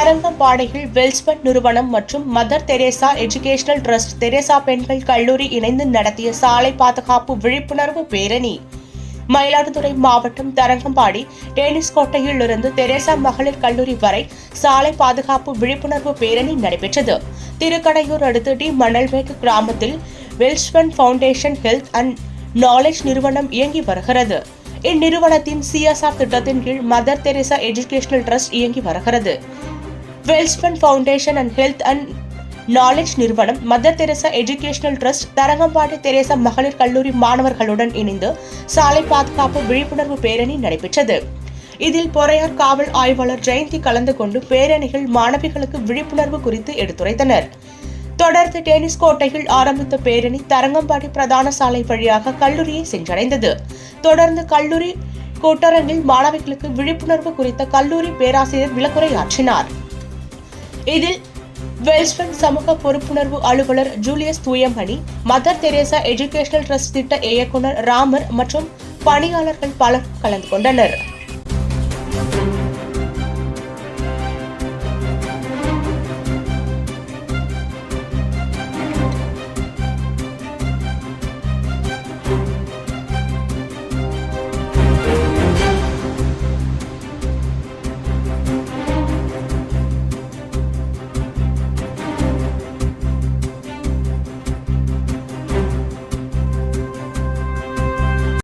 தரங்கம்பாடியில் வெல்ஸ்பன் நிறுவனம் மற்றும் Mother Teresa educational trust Teresa பெண்கள் கல்லூரி இணைந்து நடத்திய சாலை பாதுகாப்பு விழிப்புணர்வு பேரணி. மயிலாடுதுறை மாவட்டம் தரங்கம்பாடி டென்னிஸ் கோட்டையில் இருந்து தெரேசா மகளிர் கல்லூரி வரை சாலை பாதுகாப்பு விழிப்புணர்வு பேரணி நடைபெற்றது. திருக்கடையூர் அடுத்த டி மணல்மேடு கிராமத்தில் Welspun foundation health and knowledge நிறுவனம் இயங்கி வருகிறது. இந்நிறுவனத்தின் CSR திட்டத்தின் கீழ் மதர் தெரேசா எஜுகேஷனல் ட்ரஸ்ட் இயங்கி வருகிறது. Welspun foundation and health and knowledge நிறுவனம் mother Teresa educational trust Tharangambadi Teresa மகளிர் கல்லூரி மாணவர்களுடன் இணைந்து சாலை பாதுகாப்பு விழிப்புணர்வு பேரணி நடைபெற்றது. இதில் பொறையார் காவல் ஆய்வாளர் ஜெயந்தி கலந்து கொண்டு பேரணிகள் மாணவிகளுக்கு விழிப்புணர்வு குறித்து எடுத்துரைத்தனர். தொடர்ந்து டென்னிஸ் கோட்டையில் ஆரம்பித்த பேரணி தரங்கம்பாடி பிரதான சாலை வழியாக கல்லூரியை சென்றடைந்தது. தொடர்ந்து கல்லூரி கூட்டரங்கில் மாணவிகளுக்கு விழிப்புணர்வு குறித்த கல்லூரி பேராசிரியர் விளக்குரையாற்றினார். இதில் வெல்ஸ்பன் சமூக பொறுப்புணர்வு அலுவலர் Julius Thuyamani, mother Teresa educational trust திட்ட இயக்குனர் ராமர் மற்றும் பணியாளர்கள் பலர் கலந்து கொண்டனர்.